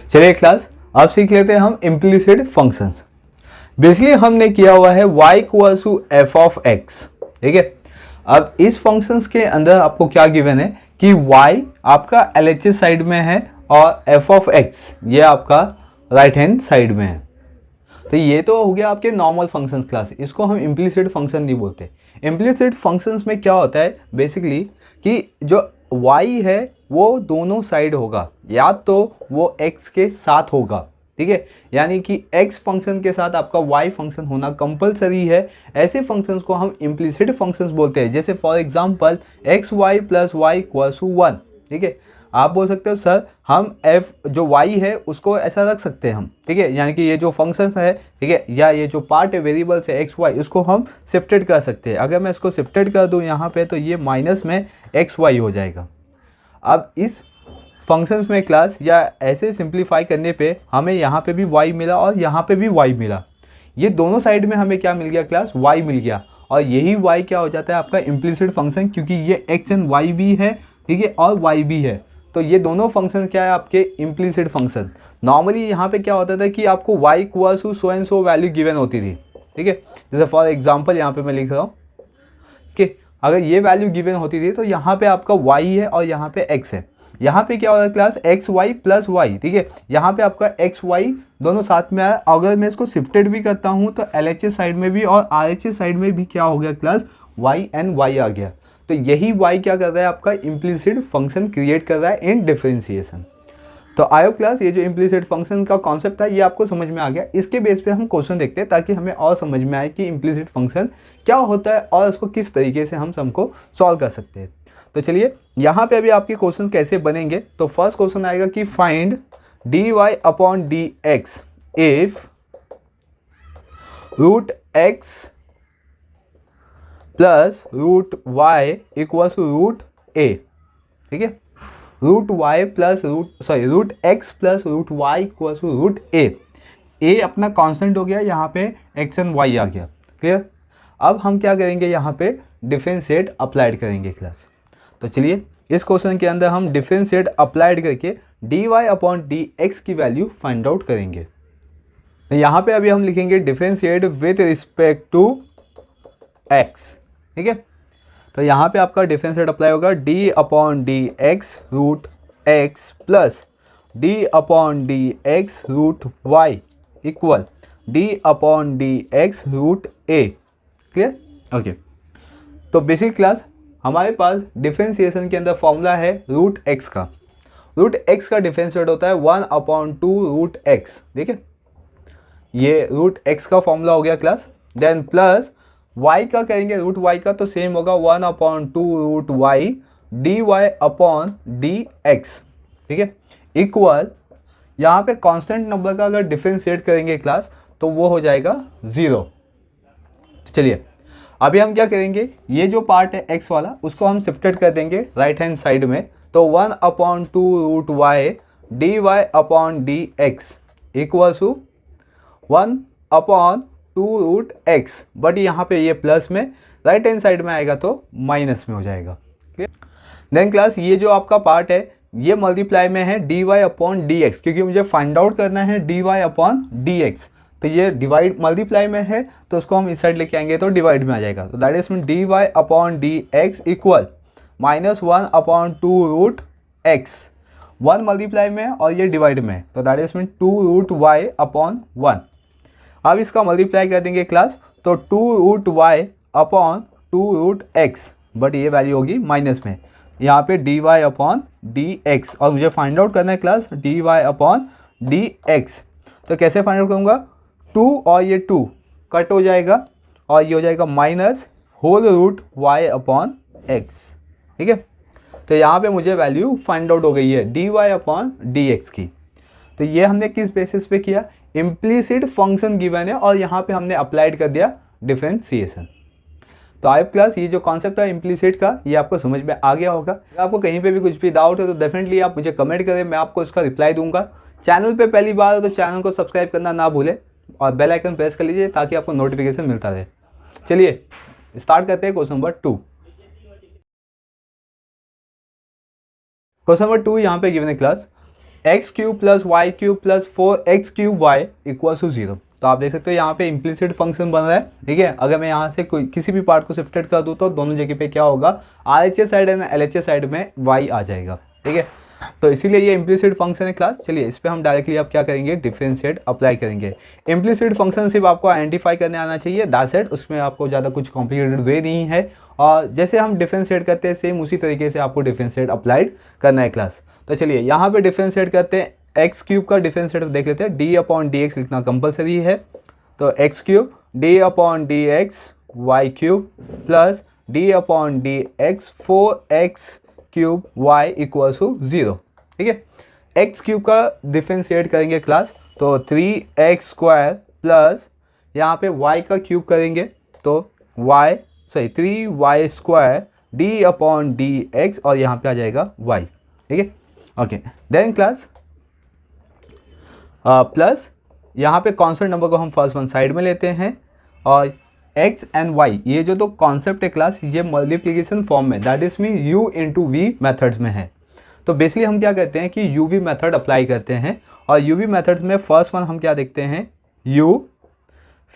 चलिए क्लास, अब सीख लेते हैं हम इम्प्लीसिट फंक्शंस। बेसिकली हमने किया हुआ है y equals to f of x, ठीक है। अब इस फंक्शंस के अंदर आपको क्या गिवन है कि y आपका LHS साइड में है और f ऑफ x ये आपका राइट हैंड साइड में है। तो ये तो हो गया आपके नॉर्मल फंक्शंस क्लास, इसको हम इम्प्लीसिट फंक्शन नहीं बोलते। इम्प्लीसिट फंक्शंस में क्या होता है बेसिकली कि जो y है वो दोनों साइड होगा, या तो वो x के साथ होगा, ठीक है, यानी कि x फंक्शन के साथ आपका y फंक्शन होना कंपलसरी है। ऐसे फंक्शंस को हम इम्प्लीसिट फंक्शंस बोलते हैं। जैसे for example x y plus y equals to 1, ठीक है। आप बोल सकते हो सर हम f जो y है उसको ऐसा रख सकते हैं हम, ठीक है, यानी कि ये जो फंक्शन है, ठीक है, या ये जो पार्ट है वेरिएबल्स है एक्स वाई, उसको हम शिफ्टेड कर सकते हैं। अगर मैं इसको शिफ्टेड कर दूं यहाँ पे तो ये माइनस में एक्स वाई हो जाएगा। अब इस फंक्शंस में क्लास या ऐसे सिंप्लीफाई करने पे हमें यहाँ पे भी y मिला और यहाँ पे भी y मिला। ये दोनों साइड में हमें क्या मिल गया क्लास, y मिल गया। और यही y क्या हो जाता है आपका इम्प्लीसिट फंक्शन, क्योंकि ये x एंड y भी है, ठीक है, और y भी है। तो ये दोनों फंक्शन क्या है आपके इम्प्लीसिट फंक्शन। नॉर्मली यहाँ पे क्या होता था कि आपको y equals to so and so value given होती थी, ठीक है। जैसे फॉर एग्जाम्पल यहाँ पे मैं लिख रहा हूँ कि अगर ये वैल्यू गिवन होती थी तो यहाँ पे आपका y है और यहाँ पे x है। यहाँ पे क्या होता है class x y plus y, ठीक है। यहाँ पे आपका एक्स वाई दोनों साथ में आया। अगर मैं इसको शिफ्टेड भी करता हूँ तो LHS साइड में भी और RHS साइड में भी क्या हो गया क्लास, वाई एंड वाई आ गया। तो यही वाई क्या कर रहा है आपका इम्प्लीसिट फंक्शन क्रिएट कर रहा है इन डिफरेंशिएशन। तो आई होप क्लास ये जो इम्प्लीसिट फंक्शन का कॉन्सेप्ट था ये आपको समझ में आ गया। इसके बेस पे हम क्वेश्चन देखते हैं ताकि हमें और समझ में आए कि इम्प्लीसिट फंक्शन क्या होता है और उसको किस तरीके से हम सबको सॉल्व कर सकते हैं। तो चलिए यहाँ पे अभी आपके क्वेश्चन कैसे बनेंगे। तो फर्स्ट क्वेश्चन आएगा कि find d y upon d x if root x plus root y equals to root a, ठीक है। Root y plus root x plus root y equals to root a अपना constant हो गया, यहाँ पे x and Y आ गया, clear. अब हम क्या करेंगे, यहाँ पे डिफरेंशिएट अप्लाइड करेंगे क्लास। तो चलिए इस क्वेश्चन के अंदर हम डिफरेंशिएट अप्लाइड करके d y upon d x की वैल्यू फाइंड आउट करेंगे। तो यहाँ पे अभी हम लिखेंगे differentiate with respect to x, ठीक है। तो यहाँ पे आपका डिफरेंशिएट अप्लाई होगा d upon d x root x plus d upon d x root y equal d upon d x root a, clear, okay. तो बेसिक क्लास हमारे पास डिफरेंशिएशन के अंदर फॉर्मूला है रूट एक्स का। रूट एक्स का differentiate होता है 1/2 रूट एक्स, ठीक है। ये रूट एक्स का फॉर्मूला हो गया क्लास। देन प्लस y का करेंगे रूट y का, तो सेम होगा 1/2 root y d y upon d x, ठीक है, इक्वल यहाँ पे कांस्टेंट नंबर का अगर डिफरेंशिएट करेंगे क्लास तो वो हो जाएगा 0। चलिए अभी हम क्या करेंगे, ये जो पार्ट है x वाला उसको हम शिफ्टेड कर देंगे राइट हैंड साइड में। तो 1/2 root y d y upon d x equals to 1/2 root x, but यहाँ पे ये प्लस में राइट हैंड साइड में आएगा तो माइनस में हो जाएगा। देन क्लास ये जो आपका पार्ट है ये मल्टीप्लाई में है d y upon d x, क्योंकि मुझे फाइंड आउट करना है d y upon d x. तो ये डिवाइड मल्टीप्लाई में है तो उसको हम इस साइड लेके आएंगे तो डिवाइड में आ जाएगा। तो that is mean d y upon d x equal -1/2 root x. 1 multiply में और ये डिवाइड में, तो that is mean 2 root y upon 1। अब इसका मल्टीप्लाई कर देंगे क्लास, तो 2 root y upon 2 root x, but ये वैल्यू होगी माइनस में, यहाँ पे d y upon d x. और मुझे फाइंड आउट करना है class d y upon d x. तो कैसे फाइंड आउट करूँगा, 2 और ये 2 कट हो जाएगा और ये हो जाएगा minus whole root y upon x, ठीक है। तो यहाँ पे मुझे वैल्यू फाइंड आउट हो गई है d y upon d x की। तो ये हमने किस बेसिस पे किया, इम्प्लीसिट फंक्शन गिवन है और यहाँ पे हमने अप्लाइड कर दिया डिफरेंशिएशन। तो आई क्लास ये जो कॉन्सेप्ट है इम्प्लीसिट का ये आपको समझ में आ गया होगा। अगर आपको कहीं पे भी कुछ भी डाउट है तो डेफिनेटली आप मुझे कमेंट करें, मैं आपको इसका रिप्लाई दूंगा। चैनल पे पहली बार हो तो चैनल को सब्सक्राइब करना ना भूलें और बेल आइकन प्रेस कर लीजिए ताकि आपको नोटिफिकेशन मिलता रहे। चलिए स्टार्ट करते हैं क्वेश्चन नंबर 2। क्वेश्चन नंबर 2 यहाँ पे गिवन है class, x cube plus y cube plus 4x cube y equal to 0। तो आप देख सकते हो यहाँ पे इम्प्लिसिट फंक्शन बन रहा है, ठीक है। अगर मैं यहाँ से कोई किसी भी पार्ट को शिफ्टेड कर दूँ तो दोनों जगह पे क्या होगा, RHS side and LHS side में y आ जाएगा, ठीक है। तो इसीलिए ये इम्प्लिसिट फंक्शन है क्लास। चलिए इस पर हम डायरेक्टली अब क्या करेंगे, डिफरेंशिएट अप्लाई करेंगे। इम्प्लिसिट फंक्शन सिर्फ आपको आइडेंटिफाई करने आना चाहिए, दैट्स इट। उसमें आपको ज़्यादा कुछ कॉम्प्लिकेटेड वे नहीं है, और जैसे हम डिफरेंशिएट करते हैं सेम उसी तरीके से आपको डिफरेंशिएट अप्लाइड करना है क्लास। तो चलिए यहाँ पे डिफरेंशिएट करते हैं। एक्स क्यूब का डिफरेंशिएट देख लेते हैं, d/dx लिखना कंपलसरी है। तो x cube d/dx y cube plus d/dx 4x cube y equal to 0, ठीक है। एक्स क्यूब का डिफरेंशिएट करेंगे क्लास, तो 3x स्क्वायर प्लस यहाँ पे y का क्यूब करेंगे तो 3y स्क्वायर d/dx और यहाँ पे आ जाएगा y, ठीक है। ओके, देन क्लास प्लस यहाँ पे कॉन्स्टेंट नंबर को हम फर्स्ट वन साइड में लेते हैं, और x एंड y ये जो तो कॉन्सेप्ट है क्लास, ये मल्टीप्लिकेशन फॉर्म में, that is mean u into v methods में है। तो बेसिकली हम क्या करते हैं कि u v मेथड अप्लाई करते हैं, और u v मेथड्स में फर्स्ट वन हम क्या देखते हैं u,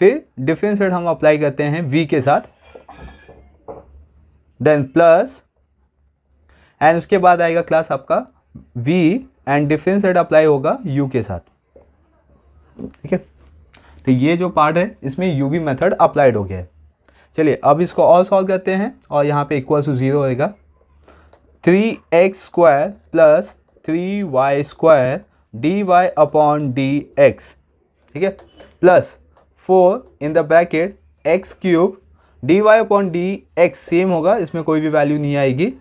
फिर डिफरेंशिएट हम अप्लाई करते हैं v के साथ, देन प्लस, एंड उसके बाद आएगा क्लास आपका v एंड डिफरेंशिएट अप्लाई होगा u के साथ, ठीक है। तो ये जो पार्ट है इसमें u v मेथड अप्लाइड हो गया है। चलिए अब इसको और सॉल्व करते हैं, और यहाँ पे इक्वल टू 0 होएगा। 3x square plus 3y square dy/dx, ठीक है, plus 4 in the bracket x cube dy/dx same होगा, इसमें कोई भी वैल्यू नहीं आएगी,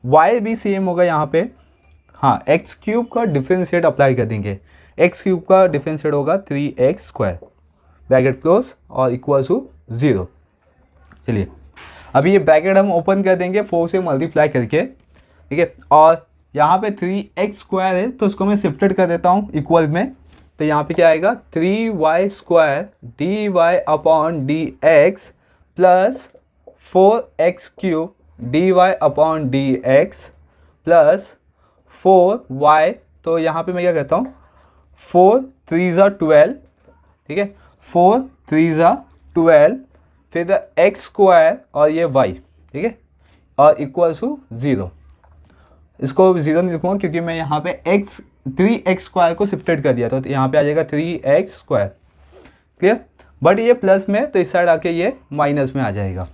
y भी सेम होगा यहाँ पे। हाँ, x क्यूब का डिफरेंशिएट अप्लाई कर देंगे, x क्यूब का डिफरेंशिएट होगा 3x स्क्वायर, ब्रैकेट क्लोज और इक्वल टू 0। चलिए अभी ये ब्रैकेट हम ओपन कर देंगे 4 से मल्टीप्लाई करके, ठीक है। और यहाँ पे 3x स्क्वायर है तो उसको मैं शिफ्टेड कर देता हूँ इक्वल में, तो यहाँ पे क्या आएगा 3y square dy/dx plus 4x cube dy/dx plus 4y, तो यहाँ पे मैं क्या कहता हूँ 4 3 12, ठीक है, 4 3 12, फिर द x स्क्वायर और ये y, ठीक है, और इक्वल टू 0। इसको 0 नहीं लिखूँगा क्योंकि मैं यहाँ पे 3x स्क्वायर को शिफ्टेड कर दिया, तो यहाँ पे आ जाएगा 3x स्क्वायर, क्लियर। बट ये प्लस में, तो इस साइड आके ये माइनस में आ जाएगा।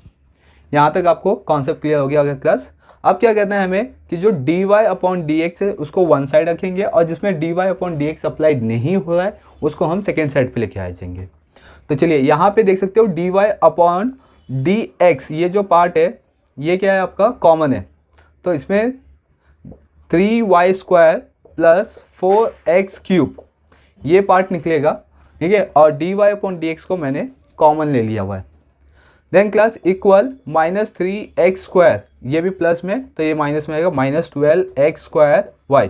यहाँ तक आपको कॉन्सेप्ट क्लियर हो गया अगर क्लास। अब क्या कहना है हमें कि जो dy/dx है उसको वन साइड रखेंगे, और जिसमें dy/dx अप्लाइड नहीं हो रहा है उसको हम सेकेंड साइड पे लेके आ जाएंगे। तो चलिए यहाँ पे देख सकते हो dy/dx ये जो पार्ट है ये क्या है आपका कॉमन है, तो इसमें 3y square plus 4x cube ये पार्ट निकलेगा, ठीक है, और dy/dx को मैंने कॉमन ले लिया हुआ है। Then class equal -3x square, ये भी प्लस में तो ये माइनस में आएगा, -12x स्क्वायर y,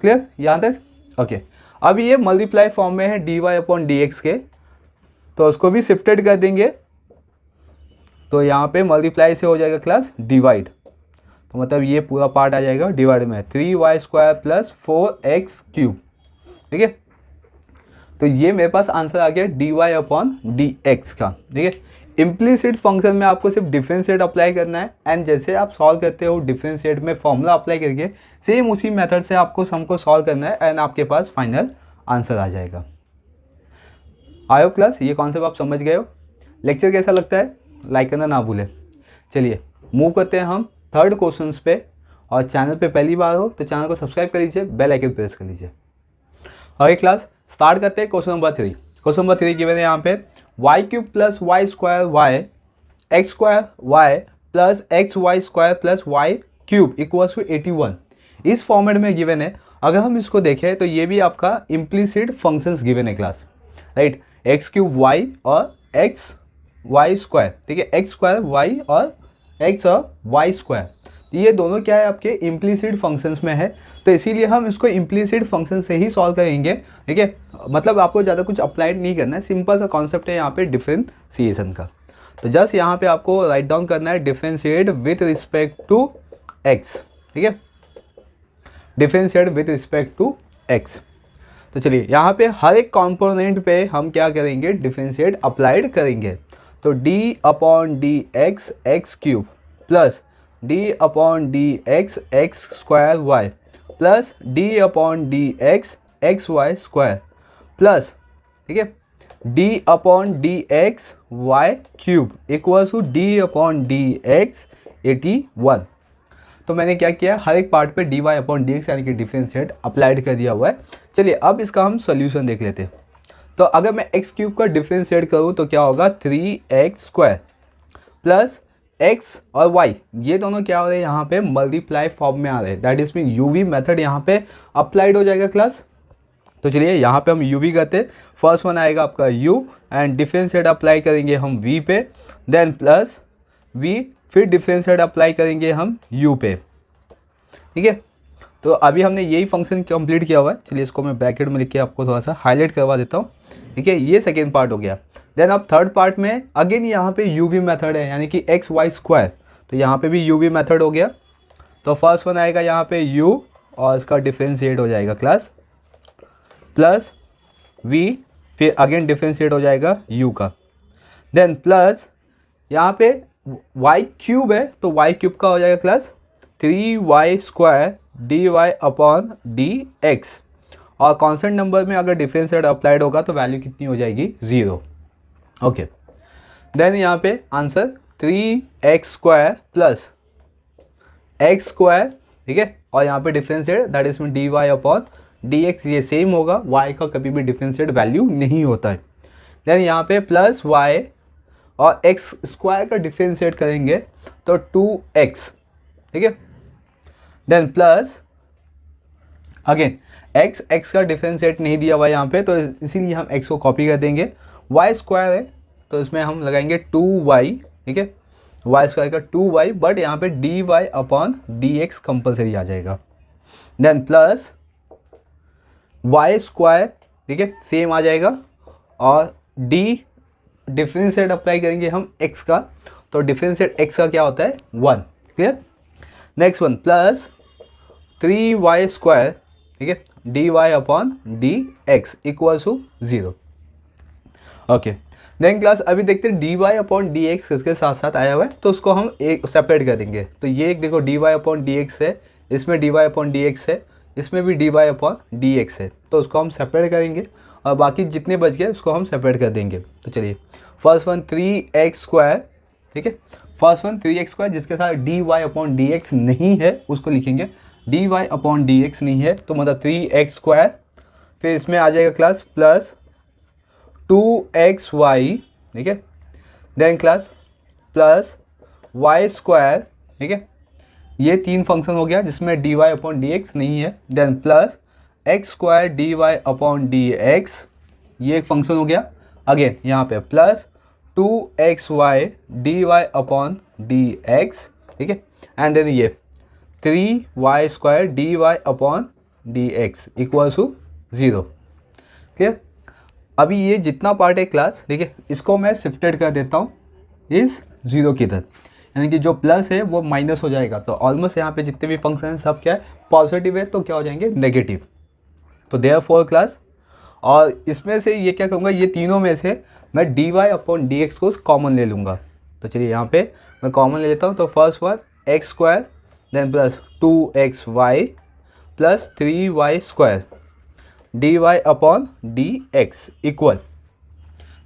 क्लियर यहाँ तक। ओके, अब ये मल्टीप्लाई फॉर्म में है dy/dx के, तो उसको भी शिफ्टेड कर देंगे, तो यहाँ पे मल्टीप्लाई से हो जाएगा क्लास डिवाइड, तो मतलब ये पूरा पार्ट आ जाएगा डिवाइड में 3y square plus 4x cube, ठीक है। तो ये मेरे पास आंसर आ गया dy/dx का, ठीक है। इम्प्लिसिट फंक्शन में आपको सिर्फ डिफरेंशिएट अप्लाई करना है, एंड जैसे आप सॉल्व करते हो डिफरेंशिएट में फॉर्मूला अप्लाई करके सेम उसी मेथड से आपको सम को सॉल्व करना है, एंड आपके पास फाइनल आंसर आ जाएगा। आई होप क्लास ये कॉन्सेप्ट आप समझ गए हो। लेक्चर कैसा लगता है लाइक करना ना भूलें। चलिए मूव करते हैं हम थर्ड क्वेश्चंस पे, और चैनल पे पहली बार हो तो चैनल को सब्सक्राइब कर लीजिए, बेल आइकन प्रेस कर लीजिए। और क्लास स्टार्ट करते हैं question number 3। Question number 3 given है यहाँ पे y cube plus y square y x square y plus x y square plus y cube equals to 81। इस फॉर्मेट में गिवन है। अगर हम इसको देखें तो ये भी आपका इम्प्लिसिट फंक्शंस गिवन है class, right, x cube y और एक्स वाई स्क्वायर, ठीक है, एक्स स्क्वायर वाई और एक्स और वाई स्क्वायर, ये दोनों क्या है आपके इम्प्लिसिट फंक्शंस में है, तो इसीलिए हम इसको इम्प्लिसिट फंक्शन से ही सॉल्व करेंगे, ठीक है। मतलब आपको ज़्यादा कुछ अप्लाइड नहीं करना है, सिंपल सा कॉन्सेप्ट है यहाँ पे डिफरेंशिएशन का। तो जस्ट यहाँ पे आपको राइट डाउन करना है differentiate with respect to x, ठीक है। Differentiate with respect to x. तो चलिए यहाँ पे हर एक कंपोनेंट पे हम क्या करेंगे, डिफरेंशिएट अप्लाइड करेंगे। तो d upon d x x cube plus d upon d x x square y plus d upon d x x y square plus, ठीक है, d upon d x y cube equal to d upon d x 81। तो मैंने क्या किया, हर एक part पे dy upon d x यानी कि डिफरेंशिएट अप्लाइड कर दिया हुआ है। चलिए अब इसका हम सोल्यूशन देख लेते हैं। तो अगर मैं एक्स क्यूब का डिफरेंशिएट करूँ तो क्या होगा, 3x स्क्वायर प्लस x और y ये दोनों क्या हो रहे हैं, यहाँ पे मल्टीप्लाई फॉर्म में आ रहे हैं। That is mean UV method यहाँ पे अप्लाइड हो जाएगा क्लास। तो चलिए यहाँ पे हम यूवी करते हैं। फर्स्ट वन आएगा आपका u एंड डिफरेंशिएट अप्लाई करेंगे हम v पे, देन प्लस v, फिर डिफरेंशिएट अप्लाई करेंगे हम u पे, ठीक है। तो अभी हमने यही फंक्शन कंप्लीट किया हुआ है। चलिए इसको मैं ब्रैकेट में लिख के आपको थोड़ा सा हाईलाइट करवा देता हूँ, ठीक है। ये सेकेंड पार्ट हो गया। देन अब थर्ड पार्ट में अगेन यहाँ पे यूवी मेथड है यानी कि एक्स वाई स्क्वायर, तो यहाँ पे भी यूवी मेथड हो गया। तो फर्स्ट वन आएगा यहाँ पे u और इसका डिफरेंशिएट हो जाएगा क्लास प्लस v, फिर अगेन डिफरेंशिएट हो जाएगा u का, देन प्लस यहाँ पे y क्यूब है तो y क्यूब का हो जाएगा class 3y square d y upon d x, और कॉन्स्टेंट नंबर में अगर डिफरेंशिएट अप्लाइड होगा तो वैल्यू कितनी हो जाएगी, 0। ओके, देन यहाँ पे answer 3x square plus x square, ठीक है, और यहाँ पे differentiate that is mean d y upon d x, ये सेम होगा, y का कभी भी डिफरेंशिएट वैल्यू नहीं होता है। देन यहाँ पे प्लस y और x स्क्वायर का डिफरेंशिएट करेंगे तो 2x, ठीक है, देन प्लस अगेन x का डिफरेंशिएट नहीं दिया हुआ यहाँ पे तो इसीलिए हम x को कॉपी कर देंगे। y स्क्वायर है तो इसमें हम लगाएंगे 2y, ठीक है, y स्क्वायर का 2y, बट यहाँ पे dy अपॉन dx कंपल्सरी आ जाएगा। देन प्लस y स्क्वायर, ठीक है, सेम आ जाएगा, और d डिफरेंशिएट अप्लाई करेंगे हम x का, तो डिफरेंशिएट x का क्या होता है, 1, clear. Next one plus 3y square, ठीक है, d y upon d x equal to 0। Okay, then class अभी देखते हैं d y upon d x इसके साथ साथ आया हुआ है तो उसको हम एक सेपरेट कर देंगे। तो ये एक देखो d y upon d x है, इसमें d y upon d x है, इसमें भी d y upon d x है, तो उसको हम सेपरेट करेंगे और बाकी जितने बच गए उसको हम सेपरेट कर देंगे। तो चलिए फर्स्ट वन 3x स्क्वायर, ठीक है, फर्स्ट वन 3x स्क्वायर जिसके साथ d y upon d x नहीं है उसको लिखेंगे, d y upon d x नहीं है तो मतलब 3x स्क्वायर, फिर इसमें आ जाएगा क्लास प्लस 2xy, ठीक है, then class plus y square, ठीक है, ये तीन फंक्शन हो गया जिसमें d y upon d x नहीं है, then plus x square d y upon d x, ये एक फंक्शन हो गया। अगेन यहाँ पे plus 2xy d y upon d x, ठीक है, एंड देन ये 3y square d y upon d x equal to 0, clear. अभी ये जितना पार्ट है क्लास, ठीक है, इसको मैं शिफ्टेड कर देता हूँ इस 0 की तरफ, यानी कि जो प्लस है वो माइनस हो जाएगा। तो ऑलमोस्ट यहाँ पे जितने भी फंक्शन हैं सब क्या है, पॉजिटिव है, तो क्या हो जाएंगे, नेगेटिव। तो देयरफॉर क्लास, और इसमें से ये क्या कहूँगा, ये तीनों में से मैं d y upon d x को कॉमन ले लूँगा। तो चलिए यहाँ पे मैं कॉमन ले लेता हूँ। तो first one x square, then plus 2xy plus 3y square d y upon d x equal,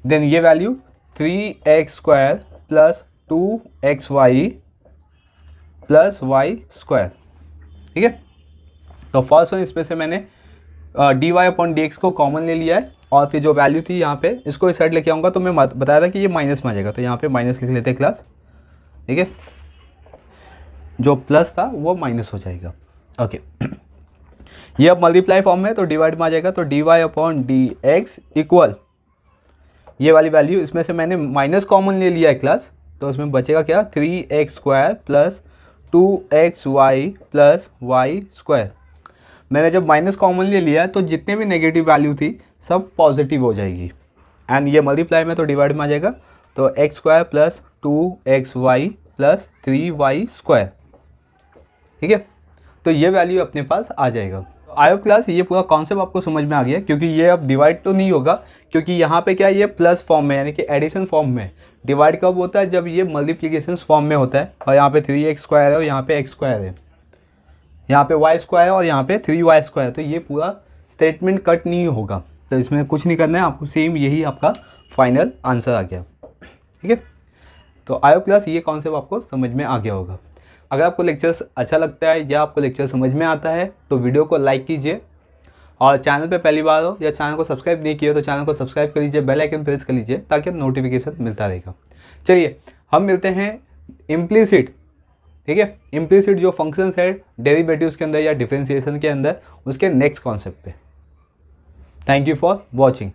then ये value 3x square plus 2xy plus y square, ठीक है। तो फर्स्ट वन इसमें से मैंने d y upon d x को common ले लिया है, और फिर जो वैल्यू थी यहाँ पे इसको इस साइड लेके आऊँगा तो मैं बताया था कि ये माइनस में आ जाएगा, तो यहाँ पे माइनस लिख लेते हैं क्लास, ठीक है, जो प्लस था वो माइनस हो जाएगा। ओके, ये अब मल्टीप्लाई फॉर्म में तो डिवाइड में आ जाएगा, तो d y upon d x equal ये वाली वैल्यू, इसमें से मैंने माइनस कॉमन ले लिया है क्लास, तो इसमें बचेगा क्या, 3x square plus 2xy plus y square. मैंने जब माइनस कॉमन ले लिया तो जितने भी नेगेटिव वैल्यू थी सब पॉजिटिव हो जाएगी, एंड ये मल्टीप्लाई में तो डिवाइड में आ जाएगा, तो x square plus 2xy plus 3y square, ठीक है। तो ये वैल्यू अपने पास आ जाएगा। आई होप क्लास ये पूरा कॉन्सेप्ट आपको समझ में आ गया, क्योंकि ये अब डिवाइड तो नहीं होगा, क्योंकि यहाँ पे क्या है, ये प्लस फॉर्म में यानी कि एडिशन फॉर्म में। डिवाइड कब होता है, जब ये मल्टीप्लिकेशन फॉर्म में होता है, और यहाँ पे 3x² है और यहाँ पे x² है, यहाँ पे y² है और यहाँ पे 3y², है तो ये पूरा स्टेटमेंट कट नहीं होगा। तो इसमें कुछ नहीं करना है आपको, सेम यही आपका फाइनल आंसर आ गया। ठीक है, तो आई होप क्लास ये कॉन्सेप्ट आपको समझ में आ गया होगा। अगर आपको लेक्चर्स अच्छा लगता है या आपको लेक्चर समझ में आता है तो वीडियो को लाइक कीजिए, और चैनल पे पहली बार हो या चैनल को सब्सक्राइब नहीं किया तो चैनल को सब्सक्राइब कर लीजिए, बेल आइकन प्रेस कर लीजिए ताकि नोटिफिकेशन मिलता रहेगा। चलिए हम मिलते हैं इम्प्लीसिट, ठीक है, इम्प्लीसिट जो फंक्शंस है डेरिवेटिव्स के अंदर या डिफरेंशिएशन के अंदर, उसके नेक्स्ट कॉन्सेप्ट पे। Thank you for watching.